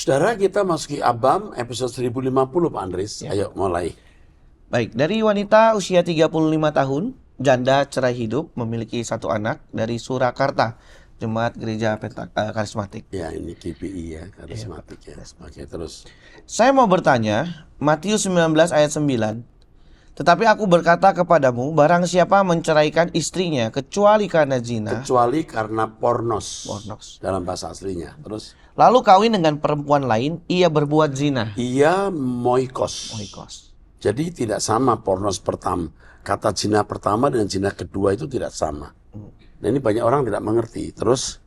Saudara, kita masuki Abam episode 1050 Pak Andres. Ayo mulai. Baik, dari wanita usia 35 tahun, janda cerai hidup, memiliki satu anak dari Surakarta, Jemaat Gereja Karismatik. Ya, ini KPI ya, karismatik ya. Oke, terus. Saya mau bertanya, Matius 19 ayat 9. Tetapi aku berkata kepadamu, barang siapa menceraikan istrinya kecuali karena zina, Kecuali karena pornos. Pornos. Dalam bahasa aslinya. Terus. lalu kawin dengan perempuan lain, ia berbuat zina. Ia moikos. Oikos. Jadi tidak sama pornos pertama. Kata zina pertama dengan zina kedua itu tidak sama. Nah, ini banyak orang tidak mengerti. Terus.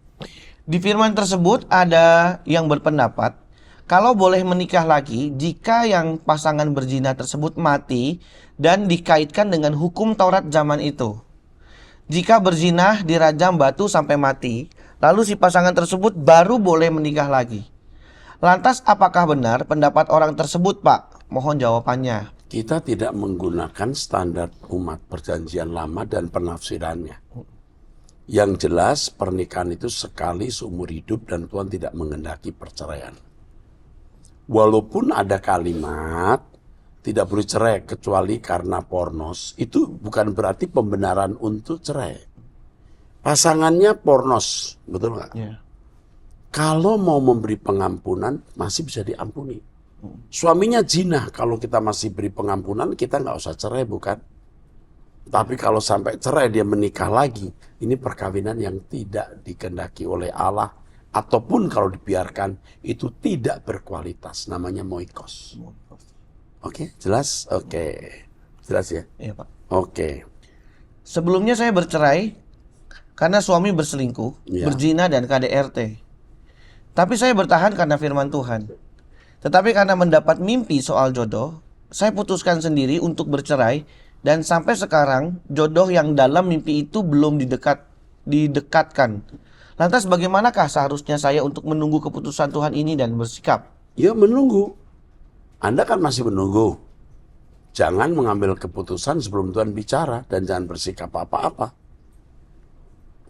Di firman tersebut ada yang berpendapat kalau boleh menikah lagi jika yang pasangan berzina tersebut mati dan dikaitkan dengan hukum Taurat zaman itu. Jika berzina dirajam batu sampai mati, lalu si pasangan tersebut baru boleh menikah lagi. Lantas apakah benar pendapat orang tersebut, Pak? Mohon jawabannya. Kita tidak menggunakan standar umat perjanjian lama dan penafsirannya. Yang jelas pernikahan itu sekali seumur hidup dan Tuhan tidak menghendaki perceraian. Walaupun ada kalimat tidak boleh cerai kecuali karena pornos, itu bukan berarti pembenaran untuk cerai. Pasangannya pornos, betul nggak? Ya. Kalau mau memberi pengampunan masih bisa diampuni. Suaminya zina, kalau kita masih beri pengampunan kita nggak usah cerai, bukan? Tapi kalau sampai cerai dia menikah lagi, ini perkawinan yang tidak dikehendaki oleh Allah. Ataupun kalau dibiarkan, itu tidak berkualitas, namanya moikos. Oke, jelas? Oke, jelas ya? Iya, Pak. Oke, Sebelumnya saya bercerai karena suami berselingkuh, Ya. berzina dan KDRT. Tapi saya bertahan karena firman Tuhan. Tetapi karena mendapat mimpi soal jodoh, saya putuskan sendiri untuk bercerai dan sampai sekarang jodoh yang dalam mimpi itu belum didekatkan. Lantas bagaimanakah seharusnya saya untuk menunggu keputusan Tuhan ini dan bersikap? ya menunggu. Anda kan masih menunggu. Jangan mengambil keputusan sebelum Tuhan bicara dan jangan bersikap apa-apa.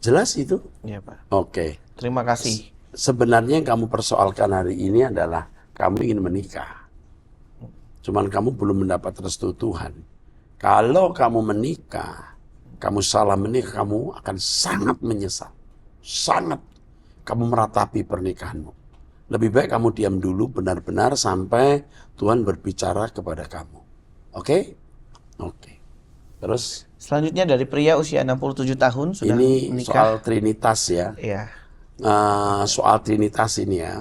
Jelas itu? Iya, Pak. Oke. Terima kasih. Sebenarnya yang kamu persoalkan hari ini adalah kamu ingin menikah. Cuman kamu belum mendapat restu Tuhan. Kalau kamu menikah, kamu salah menikah, kamu akan sangat menyesal. Sangat. Kamu meratapi pernikahanmu. Lebih baik kamu diam dulu benar-benar sampai Tuhan berbicara kepada kamu. Oke? Oke. Terus? Selanjutnya dari pria usia 67 tahun sudah Ini menikah. soal Trinitas ya. Iya. Soal Trinitas ini ya.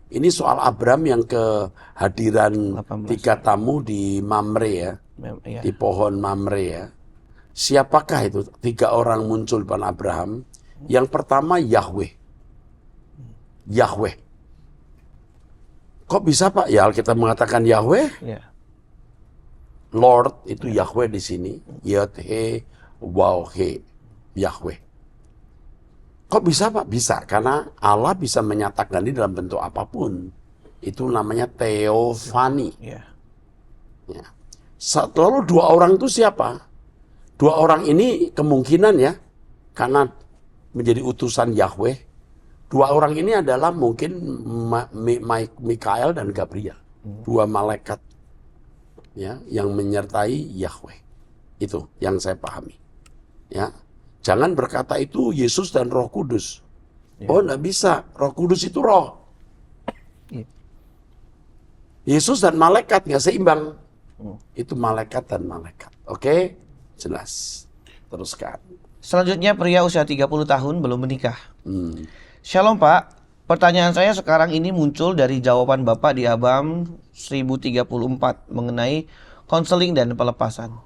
Ini soal Abram yang kehadiran 18. 3 tamu di Mamre ya. Iya. Di pohon Mamre ya. Siapakah itu 3 orang muncul depan Abraham? Yang pertama Yahweh. Yahweh. Kok bisa Pak? Ya Alkitab mengatakan Yahweh. Iya. Lord itu Yahweh di sini. Yod-He, Waw-He. Yahweh. Kok bisa Pak? Bisa. Karena Allah bisa menyatakan ini dalam bentuk apapun. Itu namanya teofani. Iya. Ya. Lalu 2 orang itu siapa? 2 orang ini kemungkinan ya. Karena menjadi utusan Yahweh. 2 orang ini adalah mungkin Mikael dan Gabriel. 2 malaikat. Ya, yang menyertai Yahweh. Itu yang saya pahami. Ya. Jangan berkata itu Yesus dan Roh Kudus. Ya. Oh, enggak bisa. Roh Kudus itu roh. Iya. Yesus dan malaikat nggak seimbang. Itu malaikat dan malaikat. Oke? Jelas. Teruskan. Selanjutnya pria usia 30 tahun belum menikah. Hmm. Shalom Pak, pertanyaan saya sekarang ini muncul dari jawaban Bapak di Abam 1034 mengenai konseling dan pelepasan.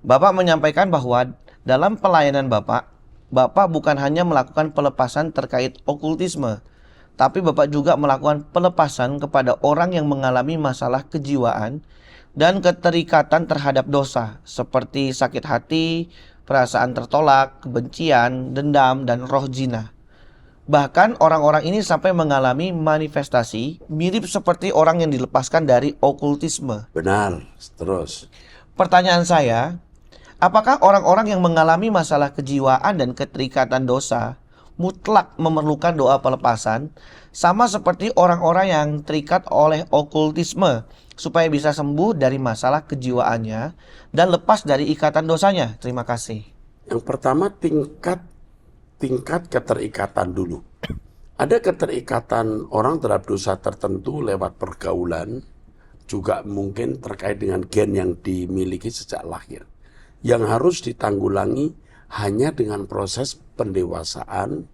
Bapak menyampaikan bahwa dalam pelayanan Bapak bukan hanya melakukan pelepasan terkait okultisme, tapi Bapak juga melakukan pelepasan kepada orang yang mengalami masalah kejiwaan dan keterikatan terhadap dosa, seperti sakit hati, perasaan tertolak, kebencian, dendam, dan roh zina. Bahkan orang-orang ini sampai mengalami manifestasi mirip seperti orang yang dilepaskan dari okultisme. Benar. Terus. Pertanyaan saya, apakah orang-orang yang mengalami masalah kejiwaan dan keterikatan dosa mutlak memerlukan doa pelepasan sama seperti orang-orang yang terikat oleh okultisme, supaya bisa sembuh dari masalah kejiwaannya dan lepas dari ikatan dosanya. Terima kasih. Yang pertama tingkat keterikatan dulu. Ada keterikatan orang terhadap dosa tertentu lewat pergaulan, juga mungkin terkait dengan gen yang dimiliki sejak lahir. Yang harus ditanggulangi hanya dengan proses pendewasaan,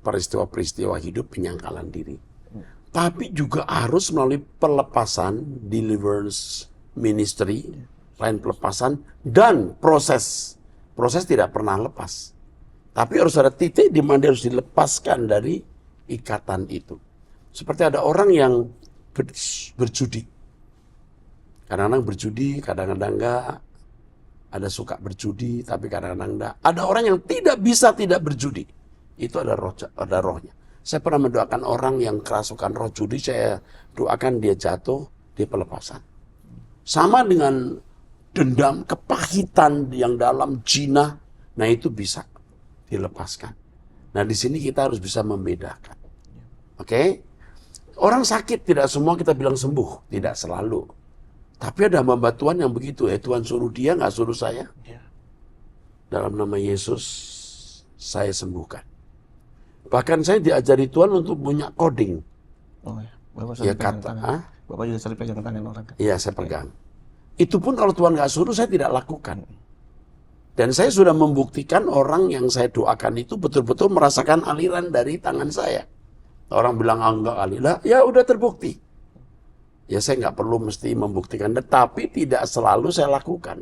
peristiwa-peristiwa hidup, penyangkalan diri. Tapi juga harus melalui pelepasan, deliverance ministry, lain pelepasan, dan proses. Proses tidak pernah lepas. Tapi harus ada titik di mana dia harus dilepaskan dari ikatan itu. Seperti ada orang yang berjudi. Kadang-kadang berjudi, kadang-kadang enggak. Ada suka berjudi, tapi kadang-kadang enggak. Ada orang yang tidak bisa tidak berjudi. Itu ada rohnya. Saya pernah mendoakan orang yang kerasukan roh judi, saya doakan dia jatuh di pelepasan. Sama dengan dendam, kepahitan yang dalam, jinah, nah itu bisa dilepaskan. Nah di sini kita harus bisa membedakan. Oke? Orang sakit tidak semua kita bilang sembuh, tidak selalu. Tapi ada hamba Tuhan yang begitu, Tuhan suruh dia, nggak suruh saya. Dalam nama Yesus, saya sembuhkan. Bahkan saya diajari Tuhan untuk punya coding. Oh ya, Bapak sering pegang tangan. Bapak juga sering pegang tangan orang kan? Iya, saya pegang. Itu pun kalau Tuhan nggak suruh, saya tidak lakukan. Dan saya sudah membuktikan orang yang saya doakan itu betul-betul merasakan aliran dari tangan saya. Orang bilang, enggak kali. Lah, ya udah terbukti. Ya saya nggak perlu mesti membuktikan, tapi tidak selalu saya lakukan.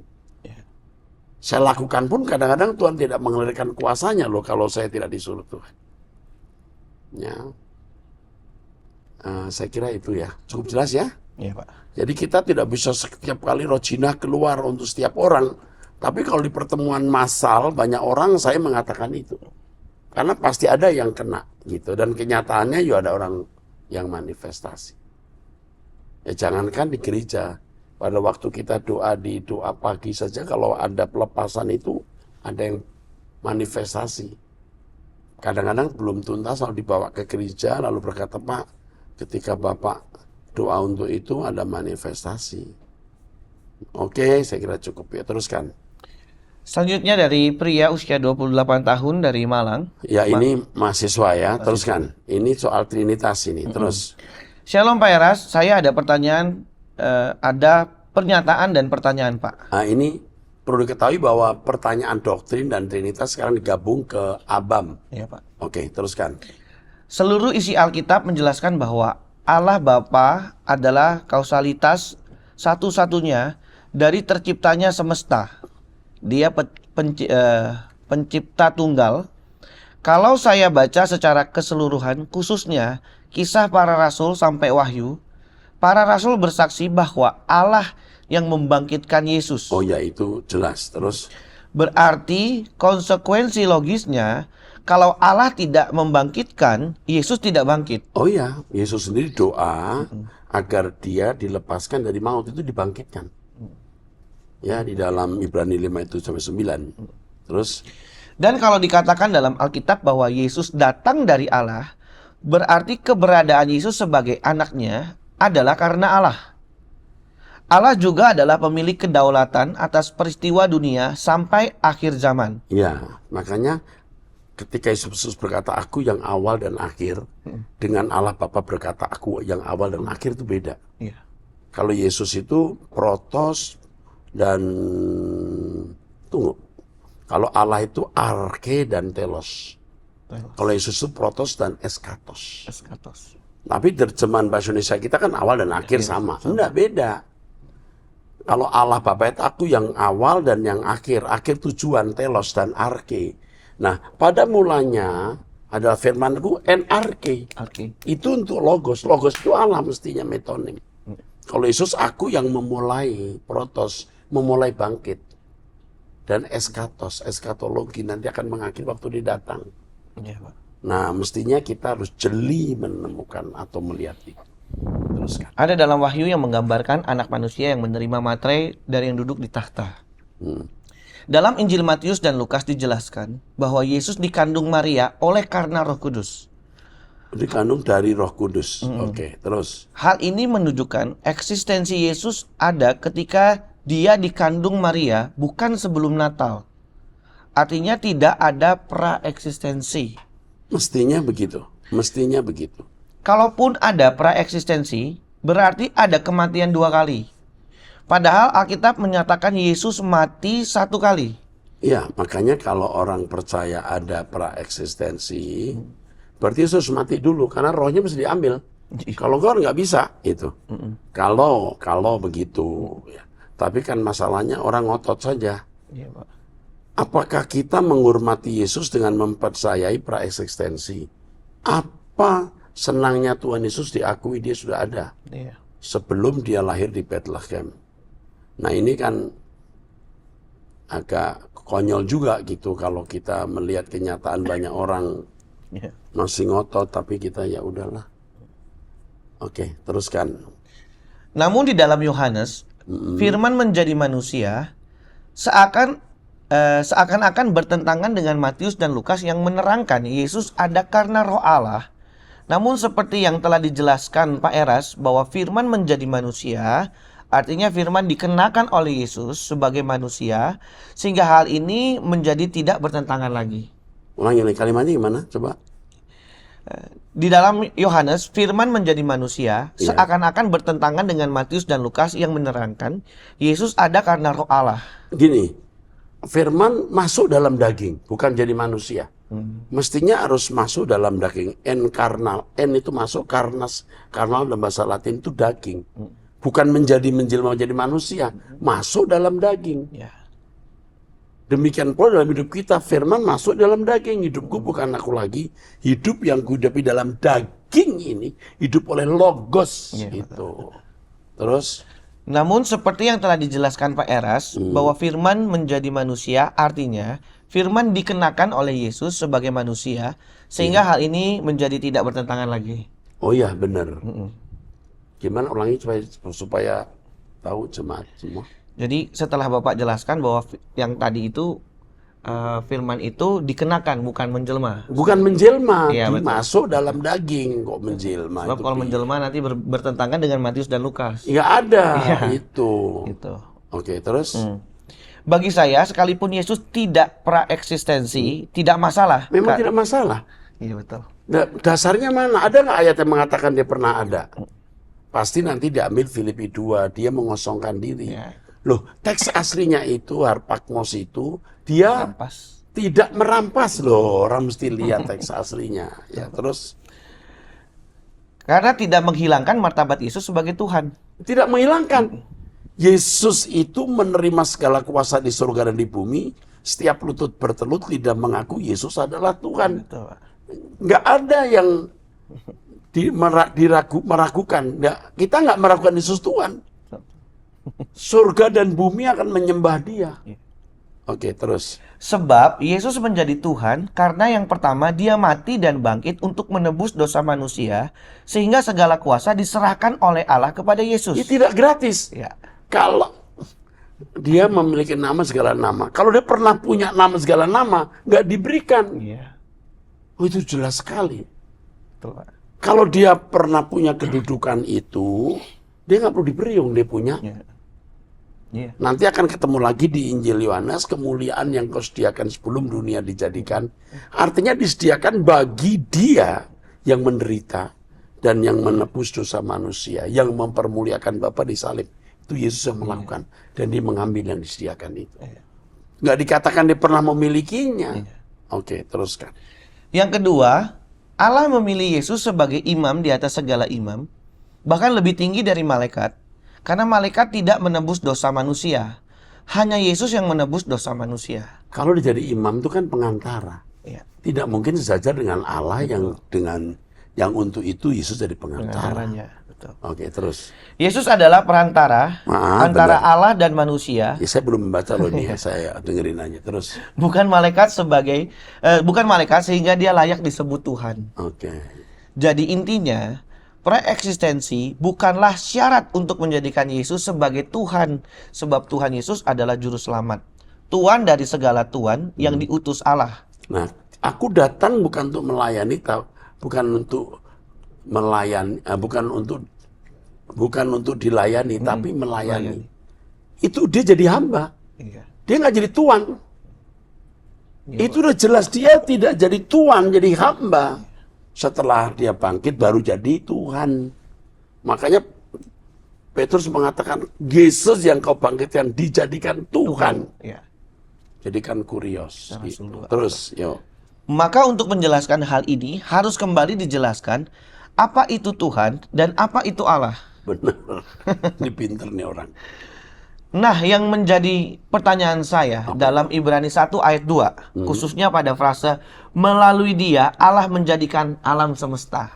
Saya lakukan pun kadang-kadang Tuhan tidak mengalirkan kuasanya loh kalau saya tidak disuruh Tuhan. Ya, saya kira itu ya cukup jelas ya. Iya Pak. Jadi kita tidak bisa setiap kali roh jinah keluar untuk setiap orang. Tapi kalau di pertemuan massal banyak orang, saya mengatakan itu. Karena pasti ada yang kena gitu. Dan kenyataannya juga ada orang yang manifestasi. Ya jangankan di gereja. Pada waktu kita doa di doa pagi saja, kalau ada pelepasan itu ada yang manifestasi. Kadang-kadang belum tuntas lalu dibawa ke gereja lalu berkata, Pak, ketika Bapak doa untuk itu ada manifestasi. Oke, saya kira cukup ya. Teruskan. Selanjutnya dari pria usia 28 tahun dari Malang. Ya ini mahasiswa ya. Teruskan. Ini soal Trinitas ini. Terus. Shalom Pak Eras, saya ada pertanyaan, ada pernyataan dan pertanyaan Pak. Nah ini perlu diketahui bahwa pertanyaan doktrin dan Trinitas sekarang digabung ke ABAM. Iya Pak. Oke, teruskan. Seluruh isi Alkitab menjelaskan bahwa Allah Bapa adalah kausalitas satu-satunya dari terciptanya semesta. Dia pencipta tunggal. Kalau saya baca secara keseluruhan, khususnya kisah para rasul sampai Wahyu, para rasul bersaksi bahwa Allah yang membangkitkan Yesus. Oh ya, itu jelas. Terus. Berarti konsekuensi logisnya, kalau Allah tidak membangkitkan, Yesus tidak bangkit. Oh ya, Yesus sendiri doa agar dia dilepaskan dari maut, itu dibangkitkan. Ya, di dalam Ibrani 5 itu sampai 9. Terus. Dan kalau dikatakan dalam Alkitab bahwa Yesus datang dari Allah, berarti keberadaan Yesus sebagai anaknya adalah karena Allah. Allah juga adalah pemilik kedaulatan atas peristiwa dunia sampai akhir zaman. Ya, makanya ketika Yesus berkata aku yang awal dan akhir, dengan Allah Bapa berkata aku yang awal dan akhir itu beda. Ya. Kalau Yesus itu protos dan tunggu. Kalau Allah itu arke dan telos. Kalau Yesus itu protos dan eskatos. Tapi terjemahan bahasa Indonesia kita kan awal dan akhir sama. Enggak, beda. Kalau Allah Bapa itu aku yang awal dan yang akhir. Akhir tujuan, telos dan arke. Nah, pada mulanya adalah firmanku en arke. Itu untuk logos. Logos itu Allah mestinya metonim. Kalau Yesus aku yang memulai protos, memulai bangkit. Dan eskatos, eskatologi nanti akan mengakhiri waktu dia datang. Ya, Pak. Nah, mestinya kita harus jeli menemukan atau melihat itu. Teruskan. Ada dalam Wahyu yang menggambarkan anak manusia yang menerima materai dari yang duduk di tahta. Dalam Injil Matius dan Lukas dijelaskan bahwa Yesus dikandung Maria oleh karena Roh Kudus. Dikandung dari Roh Kudus. Oke, terus. Hal ini menunjukkan eksistensi Yesus ada ketika dia dikandung Maria, bukan sebelum Natal. Artinya tidak ada praeksistensi. Mestinya begitu. Mestinya begitu. Kalaupun ada praeksistensi, berarti ada kematian 2 kali. Padahal Alkitab menyatakan Yesus mati 1 kali. Ya, makanya kalau orang percaya ada praeksistensi, berarti Yesus mati dulu karena rohnya mesti diambil. Kalau enggak nggak bisa itu. Kalau begitu. Ya. Tapi kan masalahnya orang ngotot saja. Iya, Pak. Apakah kita menghormati Yesus dengan mempercayai praeksistensi? Apa senangnya Tuhan Yesus diakui dia sudah ada Iya. sebelum dia lahir di Bethlehem? Nah ini kan agak konyol juga gitu kalau kita melihat kenyataan banyak orang Iya. masih ngotot tapi kita ya udahlah. Oke, teruskan. Namun di dalam Yohanes, firman menjadi manusia seakan-akan bertentangan dengan Matius dan Lukas yang menerangkan Yesus ada karena Roh Allah. Namun seperti yang telah dijelaskan Pak Eras bahwa firman menjadi manusia, artinya firman dikenakan oleh Yesus sebagai manusia, sehingga hal ini menjadi tidak bertentangan lagi. Ulangi kalimatnya gimana? Coba. Di dalam Yohanes, firman menjadi manusia Iya. seakan-akan bertentangan dengan Matius dan Lukas yang menerangkan Yesus ada karena Roh Allah. Gini, firman masuk dalam daging, bukan jadi manusia. Mestinya harus masuk dalam daging. Enkarnal. En itu masuk karnas. Karnal dalam bahasa Latin itu daging. Bukan menjelma menjadi manusia. Masuk dalam daging. Ya. Demikian pula dalam hidup kita, firman masuk dalam daging. Hidupku bukan aku lagi. Hidup yang kuhidupi dalam daging ini, hidup oleh Logos. Ya, Gitu. Terus, Namun seperti yang telah dijelaskan Pak Eras, bahwa firman menjadi manusia artinya firman dikenakan oleh Yesus sebagai manusia, sehingga hal ini menjadi tidak bertentangan lagi. oh ya benar. Gimana ulangi supaya tahu jemaat semua. Jadi setelah Bapak jelaskan bahwa yang tadi itu firman itu dikenakan, bukan menjelma. Bukan menjelma, Iya, betul. masuk dalam daging kok menjelma. Sebab itu, kalau Pi. menjelma nanti bertentangan dengan Matius dan Lukas. Nggak ada Iya. itu. Gitu. Oke, terus Bagi saya, sekalipun Yesus tidak praeksistensi, tidak masalah. memang tidak masalah. Iya, betul. Dasarnya mana? Ada nggak ayat yang mengatakan dia pernah ada? Pasti nanti diambil Filipi 2, dia mengosongkan diri. Ya. Loh, teks aslinya itu, harpakmos itu, dia Rampas. tidak merampas loh. Orang mesti lihat teks aslinya. Ya, terus Karena tidak menghilangkan martabat Yesus sebagai Tuhan. tidak menghilangkan. Yesus itu menerima segala kuasa di surga dan di bumi. Setiap lutut bertelut, lidah mengaku Yesus adalah Tuhan. Betul, Pak. Nggak ada yang meragukan. Kita nggak meragukan Yesus Tuhan. Surga dan bumi akan menyembah dia. Oke, terus. Sebab Yesus menjadi Tuhan karena yang pertama dia mati dan bangkit untuk menebus dosa manusia, sehingga segala kuasa diserahkan oleh Allah kepada Yesus. Ini tidak gratis. Ya. Kalau dia memiliki nama segala nama. Kalau dia pernah punya nama segala nama, nggak diberikan. Iya. Oh, itu jelas sekali. Betul, Pak. Kalau dia pernah punya kedudukan itu, dia nggak perlu diberi yang dia punya. Iya. Iya. Nanti akan ketemu lagi di Injil Yohanes, kemuliaan yang kau sediakan sebelum dunia dijadikan. Artinya disediakan bagi dia yang menderita dan yang menebus dosa manusia, yang mempermuliakan Bapa di salib. Itu Yesus yang melakukan. Dan dia mengambil yang disediakan itu. Nggak dikatakan dia pernah memilikinya. Oke, teruskan. Yang kedua, Allah memilih Yesus sebagai imam di atas segala imam, bahkan lebih tinggi dari malaikat, karena malaikat tidak menebus dosa manusia. Hanya Yesus yang menebus dosa manusia. Kalau dia jadi imam itu kan pengantara. Ya. Tidak mungkin sejajar dengan Allah yang untuk itu Yesus jadi pengantara. Pengantaranya. Betul. Oke, terus. Yesus adalah perantara antara benar. Allah dan manusia, Ya, saya belum membaca loh nih, saya dengerin aja. Terus, bukan malaikat sehingga dia layak disebut Tuhan. oke. Jadi intinya, preeksistensi bukanlah syarat untuk menjadikan Yesus sebagai Tuhan, sebab Tuhan Yesus adalah juru selamat, Tuhan dari segala Tuhan yang diutus Allah. Nah, aku datang bukan untuk melayani bukan untuk melayani, bukan untuk dilayani, tapi melayani. Itu dia jadi hamba. Iya. Dia nggak jadi tuan. Itu udah jelas dia tidak jadi tuan, jadi hamba. Setelah dia bangkit baru jadi Tuhan. Makanya Petrus mengatakan, Yesus yang kau bangkitkan dijadikan Tuhan. Ya. Jadikan kurios. Terus, yuk. Maka untuk menjelaskan hal ini harus kembali dijelaskan apa itu Tuhan dan apa itu Allah. Benar. Ini pinter nih orang. Nah, yang menjadi pertanyaan saya dalam Ibrani 1 ayat 2, khususnya pada frase melalui dia Allah menjadikan alam semesta.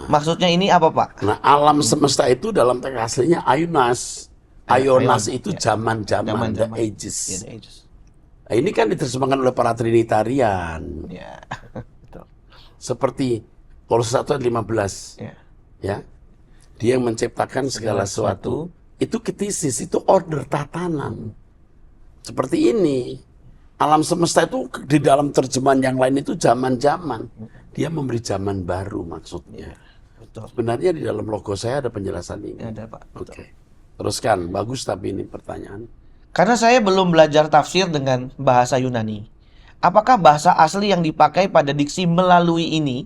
Maksudnya ini apa, Pak? Nah, alam semesta itu dalam teks aslinya Aionas. Aionas itu zaman-zaman, the ages. Nah, ini kan diterjemahkan oleh para Trinitarian. Ya. Betul. Seperti Kolose 1 ayat 15. Ya. Dia yang menciptakan segala sesuatu. Itu ketisis, itu order tatanan. Seperti ini. Alam semesta itu di dalam terjemahan yang lain itu zaman-zaman. Dia memberi zaman baru maksudnya. Betul. Sebenarnya di dalam logo saya ada penjelasan ini. Ada, Pak. Betul. Oke. Teruskan, bagus tapi ini pertanyaan. Karena saya belum belajar tafsir dengan bahasa Yunani. Apakah bahasa asli yang dipakai pada diksi melalui ini,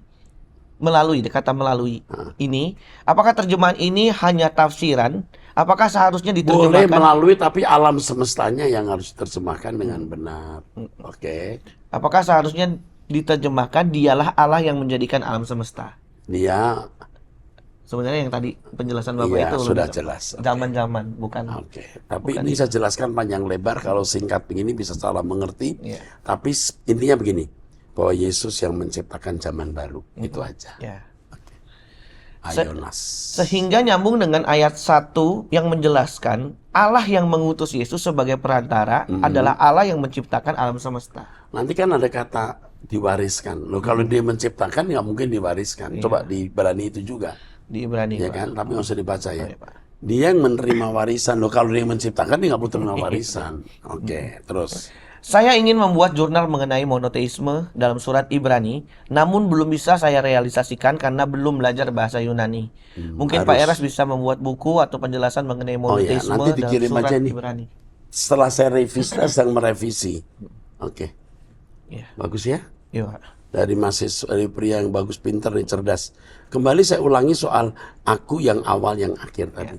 kata melalui ini, apakah terjemahan ini hanya tafsiran? Apakah seharusnya Boleh diterjemahkan? melalui, tapi alam semestanya yang harus diterjemahkan dengan benar. Oke. Apakah seharusnya diterjemahkan dialah Allah yang menjadikan alam semesta? Dia Sebenarnya yang tadi penjelasan Bapak iya, itu sudah jelas. Zaman-zaman, bukan. Oke. Tapi ini saya jelaskan panjang lebar. Kalau singkat begini bisa salah mengerti. Tapi intinya begini, bahwa Yesus yang menciptakan zaman baru. Itu aja. Ya. Aionas. Sehingga nyambung dengan ayat 1 yang menjelaskan Allah yang mengutus Yesus sebagai perantara adalah Allah yang menciptakan alam semesta. Nanti kan ada kata diwariskan. Loh, kalau dia menciptakan nggak mungkin diwariskan. Coba di Ibrani itu juga. Di Ibrani. Ya kan? Tapi nggak usah dibaca ya. Ya, Pak. Dia yang menerima warisan. Loh, kalau dia yang menciptakan dia nggak butuh menerima warisan. Oke, terus. Saya ingin membuat jurnal mengenai monoteisme dalam surat Ibrani, namun belum bisa saya realisasikan karena belum belajar bahasa Yunani. Mungkin Pak Eras bisa membuat buku atau penjelasan mengenai monoteisme nanti dalam dikirim surat aja nih. Ibrani. Setelah saya revisi, saya sedang merevisi. Oke. Ya. Bagus ya? Iya, Pak. Dari mahasiswa, dari pria yang bagus, pintar, dan cerdas. Kembali saya ulangi soal aku yang awal, yang akhir tadi.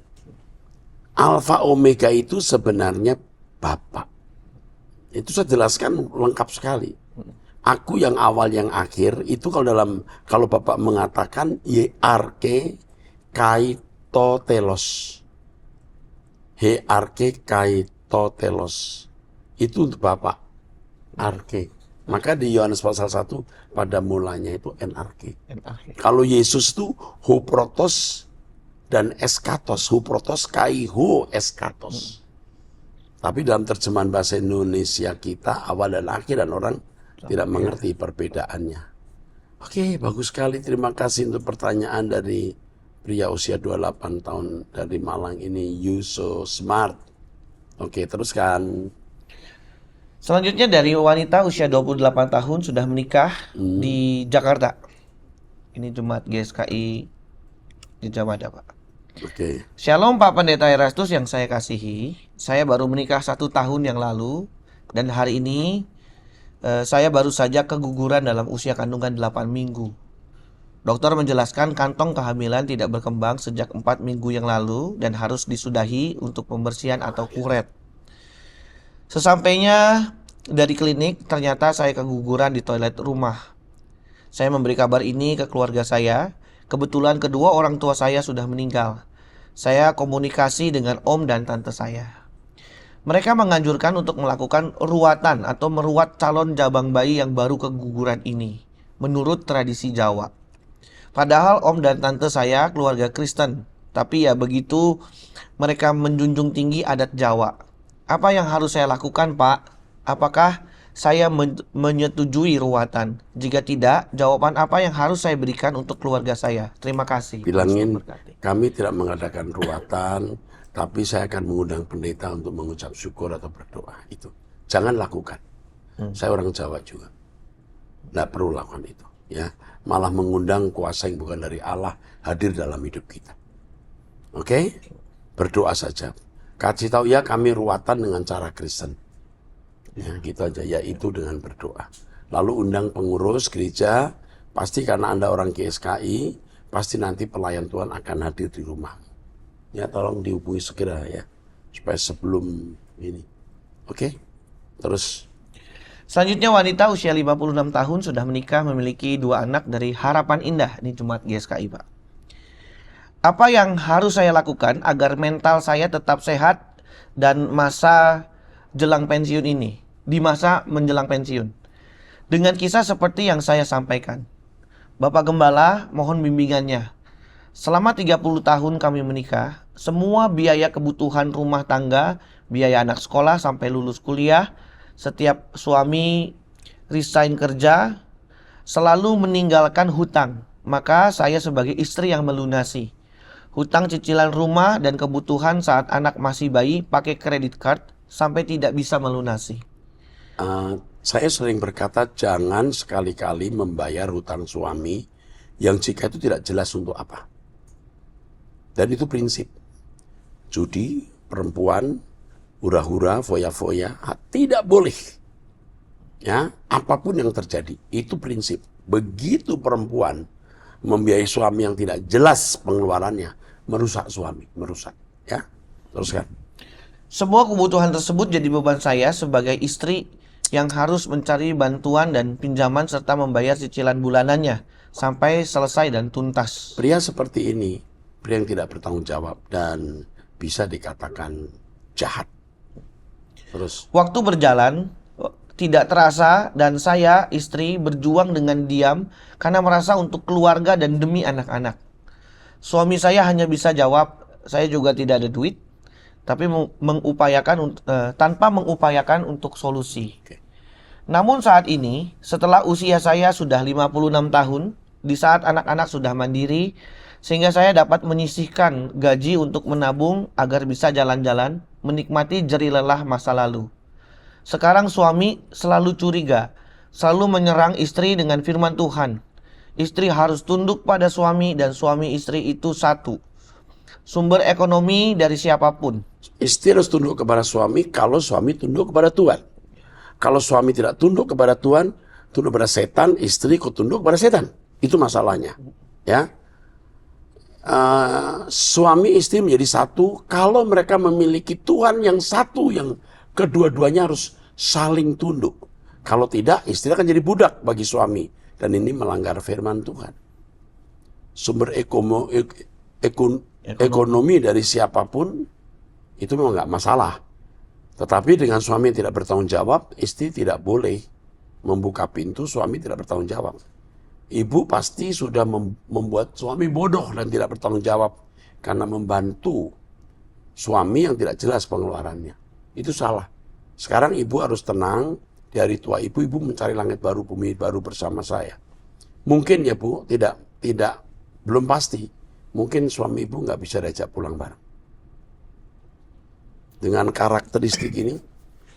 Alfa Omega itu sebenarnya Bapa. Itu saya jelaskan lengkap sekali. Aku yang awal, yang akhir, itu kalau Bapak mengatakan hierarke kaitotelos. Hierarke kaitotelos. Itu untuk Bapak. Arke. Maka di Yohanes pasal 1 pada mulanya itu NRK. Kalau Yesus itu huprotos dan eskatos. Huprotos kai hu eskatos. Tapi dalam terjemahan bahasa Indonesia kita awal dan akhir dan orang tidak mengerti perbedaannya. Oke, bagus sekali. Terima kasih untuk pertanyaan dari pria usia 28 tahun dari Malang ini. You so smart. Oke, teruskan. Selanjutnya dari wanita usia 28 tahun sudah menikah di Jakarta. Ini Jemaat GSKI di Jamada, Pak. Oke. Shalom Pak Pendeta Erastus yang saya kasihi. Saya baru menikah 1 tahun yang lalu. Dan hari ini saya baru saja keguguran dalam usia kandungan 8 minggu. Dokter menjelaskan kantong kehamilan tidak berkembang sejak 4 minggu yang lalu dan harus disudahi untuk pembersihan atau kuret. Sesampainya dari klinik, ternyata saya keguguran di toilet rumah. Saya memberi kabar ini ke keluarga saya. Kebetulan kedua orang tua saya sudah meninggal. Saya komunikasi dengan om dan tante saya. Mereka menganjurkan untuk melakukan ruatan atau meruat calon jabang bayi yang baru keguguran ini, menurut tradisi Jawa. Padahal om dan tante saya keluarga Kristen, tapi ya begitu mereka menjunjung tinggi adat Jawa. Apa yang harus saya lakukan, Pak? Apakah saya menyetujui ruatan? Jika tidak, jawaban apa yang harus saya berikan untuk keluarga saya? Terima kasih. Bilangin, kami tidak mengadakan ruatan, tapi saya akan mengundang pendeta untuk mengucap syukur atau berdoa. Itu jangan lakukan. Saya orang Jawa juga, nggak perlu lakukan itu. ya, malah mengundang kuasa yang bukan dari Allah hadir dalam hidup kita. Oke? Berdoa saja. Kasih tahu ya kami ruatan dengan cara Kristen. Ya, gitu aja, yaitu dengan berdoa. Lalu undang pengurus gereja, pasti karena Anda orang GSKI, pasti nanti pelayan Tuhan akan hadir di rumah. Ya, tolong dihubungi segera ya, supaya sebelum ini. Oke? Terus. Selanjutnya wanita usia 56 tahun sudah menikah, memiliki 2 anak dari Harapan Indah. Ini Jemaat GSKI, Pak. Apa yang harus saya lakukan agar mental saya tetap sehat dan masa jelang pensiun ini? Di masa menjelang pensiun. Dengan kisah seperti yang saya sampaikan. Bapak Gembala, mohon bimbingannya. Selama 30 tahun kami menikah, semua biaya kebutuhan rumah tangga, biaya anak sekolah sampai lulus kuliah, setiap suami resign kerja, selalu meninggalkan hutang. Maka saya sebagai istri yang melunasi. Hutang cicilan rumah dan kebutuhan saat anak masih bayi pakai kredit card sampai tidak bisa melunasi. Saya sering berkata jangan sekali-kali membayar hutang suami yang jika itu tidak jelas untuk apa. Dan itu prinsip. Judi, perempuan, hura-hura, foya-foya, tidak boleh. Ya, apapun yang terjadi, itu prinsip. Begitu perempuan membiayai suami yang tidak jelas pengeluarannya, merusak suami, merusak. Ya, teruskan. Semua kebutuhan tersebut jadi beban saya sebagai istri yang harus mencari bantuan dan pinjaman serta membayar cicilan bulanannya sampai selesai dan tuntas. Pria seperti ini, pria yang tidak bertanggung jawab dan bisa dikatakan jahat. Terus. Waktu berjalan, tidak terasa dan saya, istri, berjuang dengan diam karena merasa untuk keluarga dan demi anak-anak. Suami saya hanya bisa jawab, saya juga tidak ada duit, tapi tanpa mengupayakan untuk solusi. Namun saat ini, setelah usia saya sudah 56 tahun, di saat anak-anak sudah mandiri, sehingga saya dapat menyisihkan gaji untuk menabung agar bisa jalan-jalan, menikmati jerih lelah masa lalu. Sekarang suami selalu curiga, selalu menyerang istri dengan firman Tuhan. Istri harus tunduk pada suami dan suami istri itu satu. Sumber ekonomi dari siapapun. Istri harus tunduk kepada suami kalau suami tunduk kepada Tuhan. Kalau suami tidak tunduk kepada Tuhan, tunduk kepada setan, istri ikut tunduk kepada setan. Itu masalahnya. Ya, suami istri menjadi satu kalau mereka memiliki Tuhan yang satu, yang kedua-duanya harus saling tunduk. Kalau tidak, istri akan jadi budak bagi suami. Dan ini melanggar firman Tuhan. Sumber ekonomi dari siapapun, itu memang nggak masalah. Tetapi dengan suami yang tidak bertanggung jawab, istri tidak boleh membuka pintu, suami tidak bertanggung jawab. Ibu pasti sudah membuat suami bodoh dan tidak bertanggung jawab karena membantu suami yang tidak jelas pengeluarannya. Itu salah. Sekarang ibu harus tenang, di hari tua ibu mencari langit baru, bumi baru bersama saya. Mungkin ya Bu, belum pasti. Mungkin suami ibu nggak bisa diajak pulang bareng. Dengan karakteristik ini,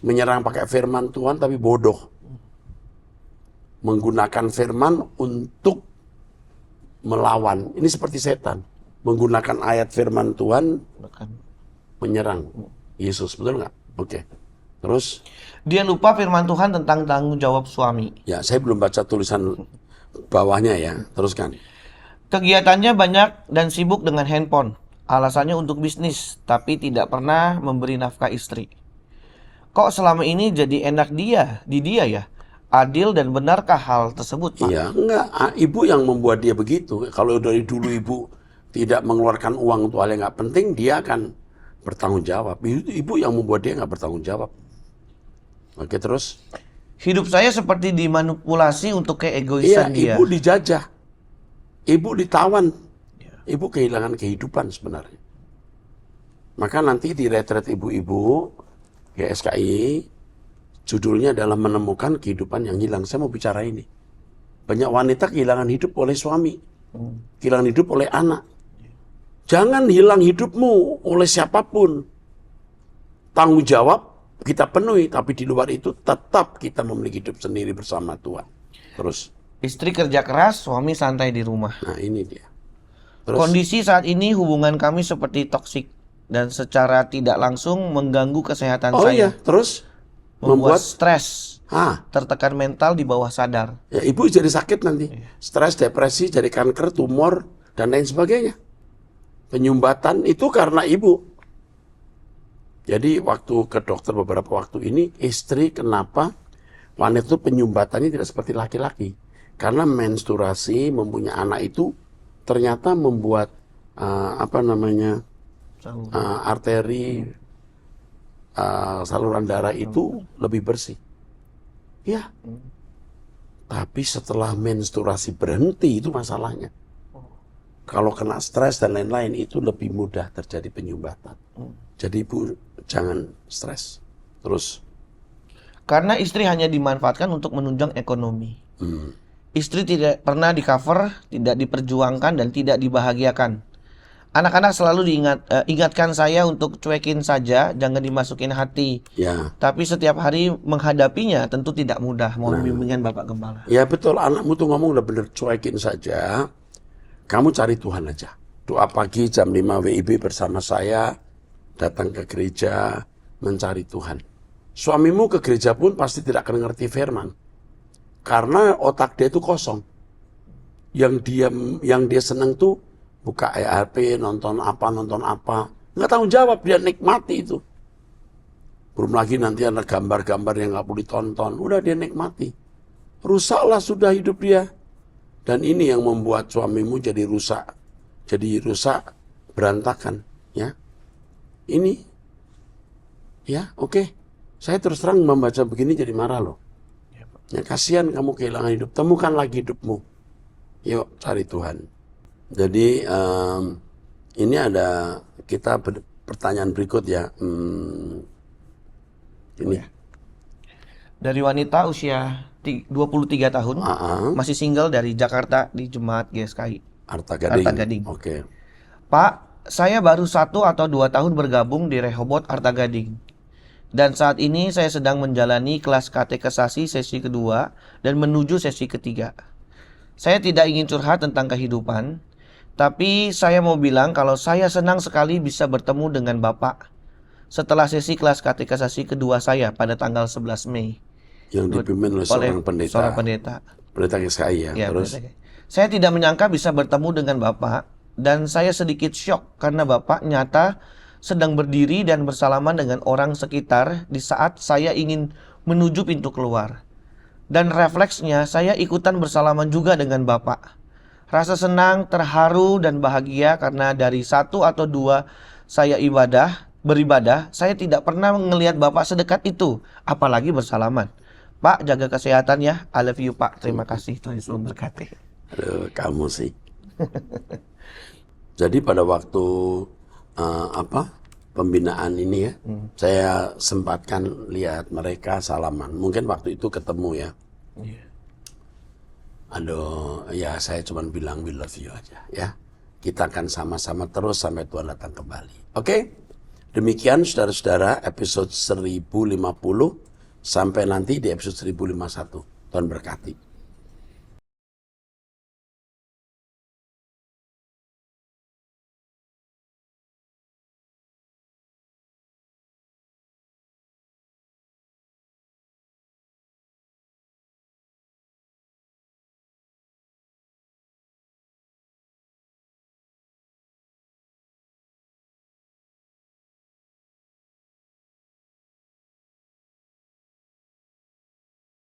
menyerang pakai firman Tuhan tapi bodoh. Menggunakan firman untuk melawan. Ini seperti setan. Menggunakan ayat firman Tuhan menyerang Yesus. Betul nggak? Oke. Terus? Dia lupa firman Tuhan tentang tanggung jawab suami. Ya, saya belum baca tulisan bawahnya ya. Teruskan. Kegiatannya banyak dan sibuk dengan handphone. Alasannya untuk bisnis, tapi tidak pernah memberi nafkah istri. Kok selama ini jadi enak di dia ya? Adil dan benarkah hal tersebut, Pak? Iya, enggak. Ibu yang membuat dia begitu. Kalau dari dulu ibu tidak mengeluarkan uang untuk hal yang nggak penting, dia akan bertanggung jawab. Ibu yang membuat dia nggak bertanggung jawab. Oke, terus? Hidup saya seperti dimanipulasi untuk keegoisan dia. Ibu dijajah. Ibu ditawan. Ibu kehilangan kehidupan sebenarnya. Maka nanti di retret ibu-ibu GSKI, judulnya adalah menemukan kehidupan yang hilang. Saya mau bicara ini. Banyak wanita kehilangan hidup oleh suami. Kehilangan hidup oleh anak. Jangan hilang hidupmu oleh siapapun. Tanggung jawab kita penuhi, tapi di luar itu tetap kita memiliki hidup sendiri bersama Tuhan. Terus. Istri kerja keras, suami santai di rumah. Nah ini dia. Terus, Kondisi saat ini hubungan kami seperti toksik dan secara tidak langsung mengganggu kesehatan oh iya, saya, terus membuat membuat, stres, tertekan mental di bawah sadar. ya ibu jadi sakit nanti. Stres, depresi, jadi kanker, tumor, dan lain sebagainya. Penyumbatan itu karena ibu. Jadi waktu ke dokter beberapa waktu ini, istri kenapa wanita itu penyumbatannya tidak seperti laki-laki. Karena menstruasi, mempunyai anak itu ternyata membuat arteri, saluran darah itu lebih bersih. Ya. Tapi setelah menstruasi berhenti itu masalahnya. Kalau kena stres dan lain-lain itu lebih mudah terjadi penyumbatan. Jadi ibu jangan stres. Terus. Karena istri hanya dimanfaatkan untuk menunjang ekonomi. Istri tidak pernah di-cover, tidak diperjuangkan, dan tidak dibahagiakan. Anak-anak selalu ingatkan saya untuk cuekin saja, jangan dimasukin hati. Ya. Tapi setiap hari menghadapinya tentu tidak mudah. Mohon bimbingan Bapak Gembala. Ya betul, anakmu tuh ngomong udah bener, cuekin saja. Kamu cari Tuhan aja. Doa pagi jam 5 WIB bersama saya, datang ke gereja, mencari Tuhan. Suamimu ke gereja pun pasti tidak akan ngerti firman. Karena otak dia itu kosong. Yang dia seneng tuh buka ERP, nonton apa. Nggak tanggung jawab, dia nikmati itu. Belum lagi nanti ada gambar-gambar yang nggak perlu ditonton. Udah dia nikmati. Rusaklah sudah hidup dia. Dan ini yang membuat suamimu jadi rusak. Jadi rusak, berantakan. Ya. Ini. Ya, oke. Saya terus terang membaca begini jadi marah loh. Ya, kasihan kamu kehilangan hidup. Temukan lagi hidupmu. Yuk, cari Tuhan. Jadi, ini ada kita pertanyaan berikut ya. Ini. Dari wanita usia 23 tahun, masih single dari Jakarta di Jemaat GSKI. Arta Gading. Arta Gading. Oke. Pak, saya baru 1 atau 2 tahun bergabung di Rehoboth Arta Gading. Dan saat ini saya sedang menjalani kelas katekesasi sesi kedua dan menuju sesi ketiga. Saya tidak ingin curhat tentang kehidupan, tapi saya mau bilang kalau saya senang sekali bisa bertemu dengan Bapak setelah sesi kelas katekesasi kedua saya pada tanggal 11 Mei. Yang dipimpin oleh seorang pendeta. Seorang pendeta. Pendeta GSKI ya. Terus. Saya tidak menyangka bisa bertemu dengan Bapak dan saya sedikit syok karena Bapak nyata sedang berdiri dan bersalaman dengan orang sekitar di saat saya ingin menuju pintu keluar. Dan refleksnya saya ikutan bersalaman juga dengan Bapak. Rasa senang, terharu, dan bahagia karena dari 1 atau 2 saya beribadah, saya tidak pernah melihat Bapak sedekat itu, apalagi bersalaman. Pak, jaga kesehatan ya. I love you, Pak. Terima kasih. Tuhan Yesus memberkati. Aduh, kamu sih. Jadi pada waktu pembinaan ini ya, saya sempatkan lihat mereka salaman. Mungkin waktu itu ketemu ya. Aduh, ya saya cuma bilang we love you aja ya. Kita akan sama-sama terus sampai Tuhan datang kembali. Oke? Demikian saudara-saudara episode 1050 sampai nanti di episode 1051. Tuhan berkati.